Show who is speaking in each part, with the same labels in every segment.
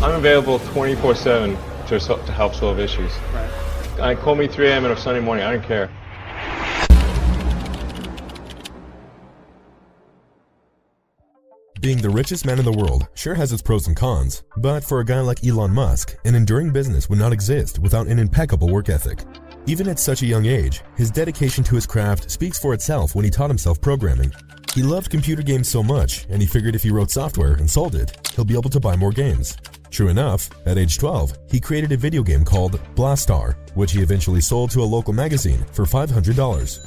Speaker 1: I'm available 24/7 to help solve issues.
Speaker 2: Right.
Speaker 1: Call me 3 a.m. on a Sunday morning. I don't care.
Speaker 3: Being the richest man in the world sure has its pros and cons, but for a guy like Elon Musk, an enduring business would not exist without an impeccable work ethic. Even at such a young age, his dedication to his craft speaks for itself when he taught himself programming. He loved computer games so much, and he figured if he wrote software and sold it, he'll be able to buy more games. True enough, at age 12, he created a video game called Blastar, which he eventually sold to a local magazine for $500.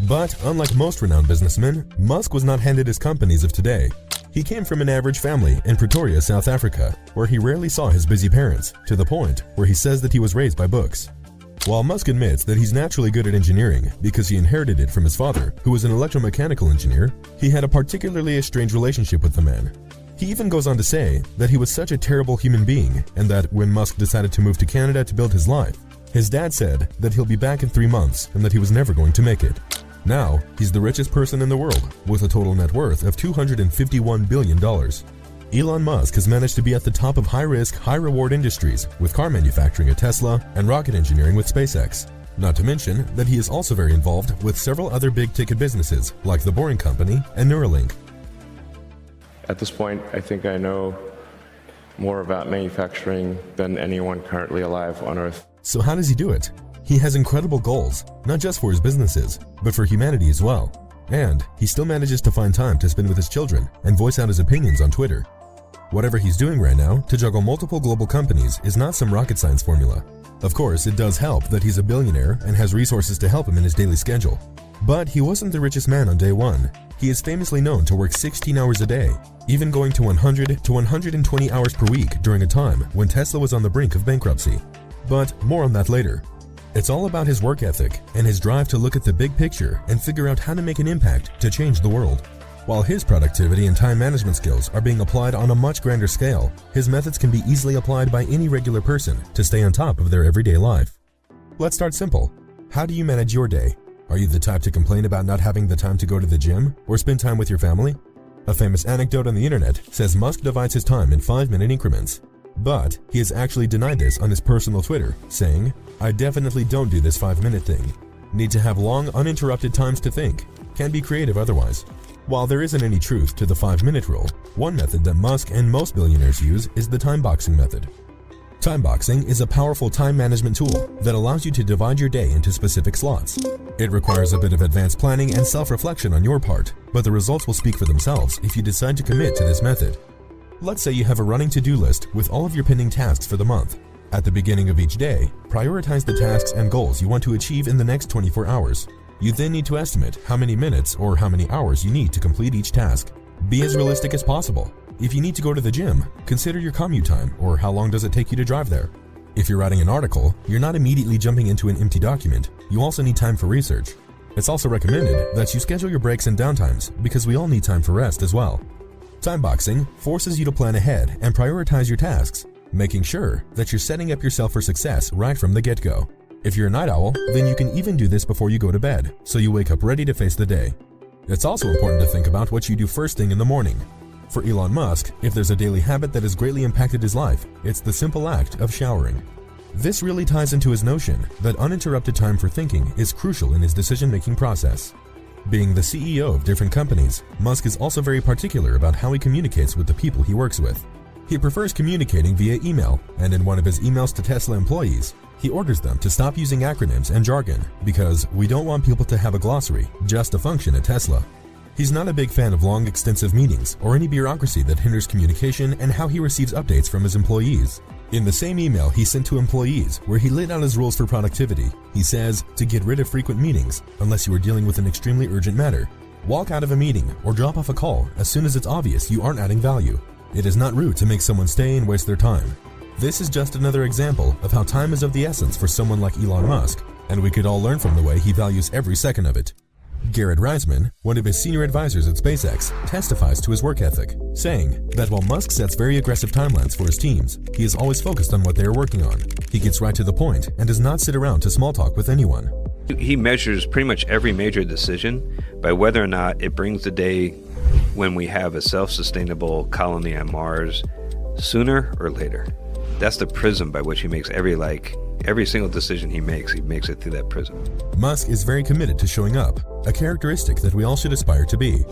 Speaker 3: But unlike most renowned businessmen, Musk was not handed his companies of today. He came from an average family in Pretoria, South Africa, where he rarely saw his busy parents, to the point where he says that he was raised by books. While Musk admits that he's naturally good at engineering because he inherited it from his father, who was an electromechanical engineer, he had a particularly estranged relationship with the man. He even goes on to say that he was such a terrible human being, and that when Musk decided to move to Canada to build his life, his dad said that he'll be back in 3 months and that he was never going to make it. Now, he's the richest person in the world, with a total net worth of $251 billion. Elon Musk has managed to be at the top of high-risk, high-reward industries, with car manufacturing at Tesla and rocket engineering with SpaceX. Not to mention that he is also very involved with several other big-ticket businesses, like The Boring Company and Neuralink.
Speaker 4: At this point, I think I know more about manufacturing than anyone currently alive on Earth.
Speaker 3: So how does he do it? He has incredible goals, not just for his businesses, but for humanity as well. And he still manages to find time to spend with his children and voice out his opinions on Twitter. Whatever he's doing right now to juggle multiple global companies is not some rocket science formula. Of course, it does help that he's a billionaire and has resources to help him in his daily schedule. But he wasn't the richest man on day one. He is famously known to work 16 hours a day, even going to 100 to 120 hours per week during a time when Tesla was on the brink of bankruptcy. But more on that later. It's all about his work ethic and his drive to look at the big picture and figure out how to make an impact to change the world. While his productivity and time management skills are being applied on a much grander scale, his methods can be easily applied by any regular person to stay on top of their everyday life. Let's start simple. How do you manage your day? Are you the type to complain about not having the time to go to the gym or spend time with your family? A famous anecdote on the internet says Musk divides his time in 5-minute increments. But he has actually denied this on his personal Twitter, saying, "I definitely don't do this 5-minute thing. Need to have long, uninterrupted times to think. Can't be creative otherwise." While there isn't any truth to the 5-minute rule, one method that Musk and most billionaires use is the time boxing method. Time boxing is a powerful time management tool that allows you to divide your day into specific slots. It requires a bit of advanced planning and self-reflection on your part, but the results will speak for themselves if you decide to commit to this method. Let's say you have a running to-do list with all of your pending tasks for the month. At the beginning of each day, prioritize the tasks and goals you want to achieve in the next 24 hours. You then need to estimate how many minutes or how many hours you need to complete each task. Be as realistic as possible. If you need to go to the gym, consider your commute time or how long does it take you to drive there. If you're writing an article, you're not immediately jumping into an empty document. You also need time for research. It's also recommended that you schedule your breaks and downtimes because we all need time for rest as well. Time boxing forces you to plan ahead and prioritize your tasks, making sure that you're setting up yourself for success right from the get-go. If you're a night owl, then you can even do this before you go to bed, so you wake up ready to face the day. It's also important to think about what you do first thing in the morning. For Elon Musk, if there's a daily habit that has greatly impacted his life, it's the simple act of showering. This really ties into his notion that uninterrupted time for thinking is crucial in his decision-making process. Being the CEO of different companies, Musk is also very particular about how he communicates with the people he works with. He prefers communicating via email, and in one of his emails to Tesla employees, he orders them to stop using acronyms and jargon because we don't want people to have a glossary just to function at Tesla. He's not a big fan of long, extensive meetings or any bureaucracy that hinders communication and how he receives updates from his employees. In the same email he sent to employees where he laid out his rules for productivity, he says to get rid of frequent meetings unless you are dealing with an extremely urgent matter. Walk out of a meeting or drop off a call as soon as it's obvious you aren't adding value. It is not rude to make someone stay and waste their time. This is just another example of how time is of the essence for someone like Elon Musk, and we could all learn from the way he values every second of it. Garrett Reisman, one of his senior advisors at SpaceX, testifies to his work ethic, saying that while Musk sets very aggressive timelines for his teams, he is always focused on what they are working on. He gets right to the point and does not sit around to small talk with anyone.
Speaker 5: He measures pretty much every major decision by whether or not it brings the day when we have a self-sustainable colony on Mars, sooner or later. That's the prism by which he makes every single decision he makes it through that prism.
Speaker 3: Musk is very committed to showing up, a characteristic that we all should aspire to be.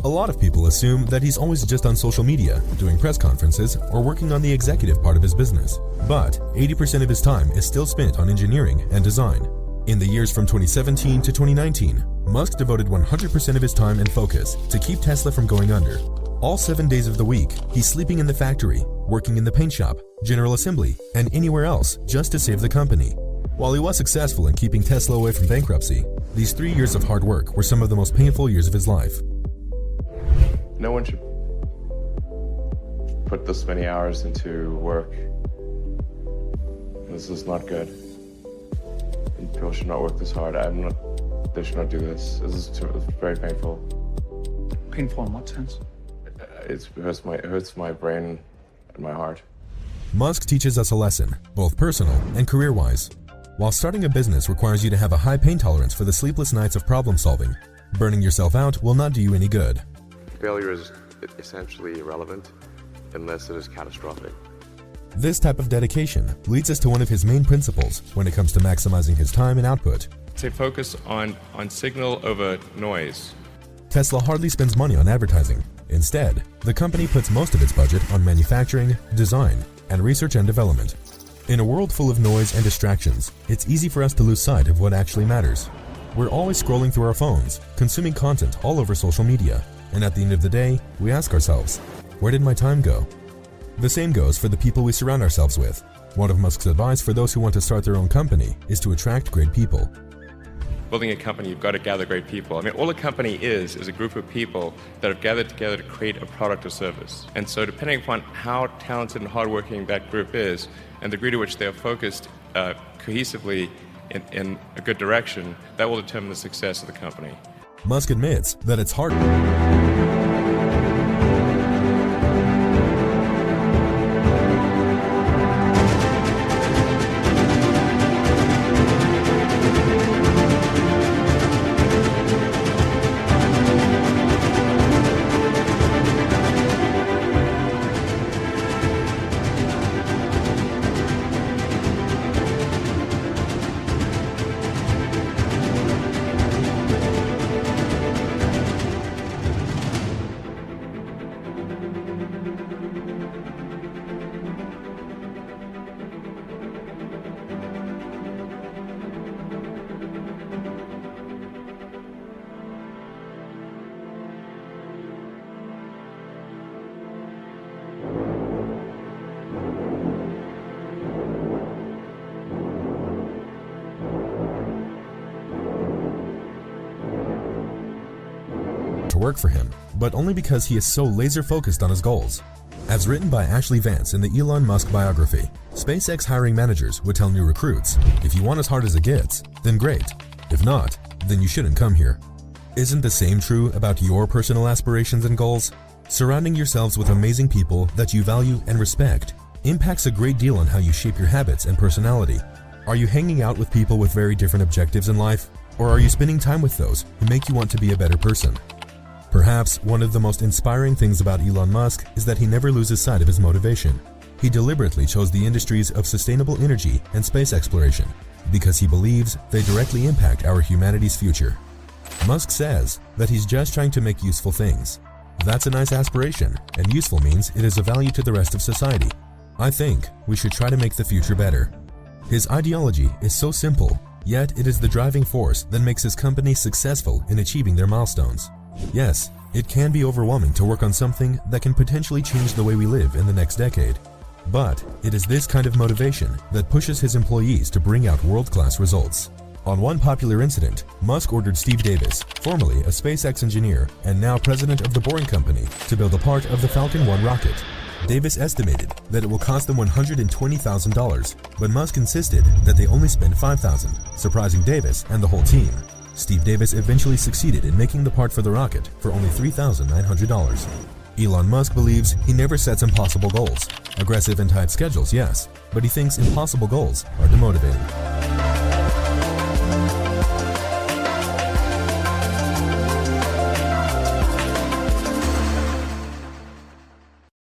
Speaker 3: A lot of people assume that he's always just on social media, doing press conferences, or working on the executive part of his business. But 80% of his time is still spent on engineering and design. In the years from 2017 to 2019, Musk devoted 100% of his time and focus to keep Tesla from going under. All 7 days of the week, he's sleeping in the factory, working in the paint shop, General Assembly, and anywhere else just to save the company. While he was successful in keeping Tesla away from bankruptcy, these 3 years of hard work were some of the most painful years of his life.
Speaker 4: No one should put this many hours into work. This is not good. People should not work this hard. They should not do this. It's very painful.
Speaker 2: Painful in what sense?
Speaker 4: It hurts my brain and my heart.
Speaker 3: Musk teaches us a lesson, both personal and career-wise. While starting a business requires you to have a high pain tolerance for the sleepless nights of problem solving, burning yourself out will not do you any good.
Speaker 4: Failure is essentially irrelevant unless it is catastrophic.
Speaker 3: This type of dedication leads us to one of his main principles when it comes to maximizing his time and output.
Speaker 4: Say focus on signal over noise.
Speaker 3: Tesla hardly spends money on advertising. Instead, the company puts most of its budget on manufacturing, design, and research and development. In a world full of noise and distractions, it's easy for us to lose sight of what actually matters. We're always scrolling through our phones, consuming content all over social media, and at the end of the day, we ask ourselves, where did my time go? The same goes for the people we surround ourselves with. One of Musk's advice for those who want to start their own company is to attract great people.
Speaker 4: Building a company, you've got to gather great people. I mean, all a company is a group of people that have gathered together to create a product or service. And so depending upon how talented and hardworking that group is, and the degree to which they are focused cohesively in a good direction, that will determine the success of the company.
Speaker 3: Musk admits that it's hard. to work for him, but only because he is so laser-focused on his goals. As written by Ashley Vance in the Elon Musk biography, SpaceX hiring managers would tell new recruits, if you want as hard as it gets, then great. If not, then you shouldn't come here. Isn't the same true about your personal aspirations and goals? Surrounding yourselves with amazing people that you value and respect impacts a great deal on how you shape your habits and personality. Are you hanging out with people with very different objectives in life? Or are you spending time with those who make you want to be a better person? Perhaps one of the most inspiring things about Elon Musk is that he never loses sight of his motivation. He deliberately chose the industries of sustainable energy and space exploration because he believes they directly impact our humanity's future. Musk says that he's just trying to make useful things. That's a nice aspiration, and useful means it is of value to the rest of society. I think we should try to make the future better. His ideology is so simple, yet it is the driving force that makes his company successful in achieving their milestones. Yes, it can be overwhelming to work on something that can potentially change the way we live in the next decade. But it is this kind of motivation that pushes his employees to bring out world-class results. On one popular incident, Musk ordered Steve Davis, formerly a SpaceX engineer and now president of the Boring Company, to build a part of the Falcon 1 rocket. Davis estimated that it will cost them $120,000, but Musk insisted that they only spend $5,000, surprising Davis and the whole team. Steve Davis eventually succeeded in making the part for the rocket for only $3,900. Elon Musk believes he never sets impossible goals. Aggressive and tight schedules, yes, but he thinks impossible goals are demotivating.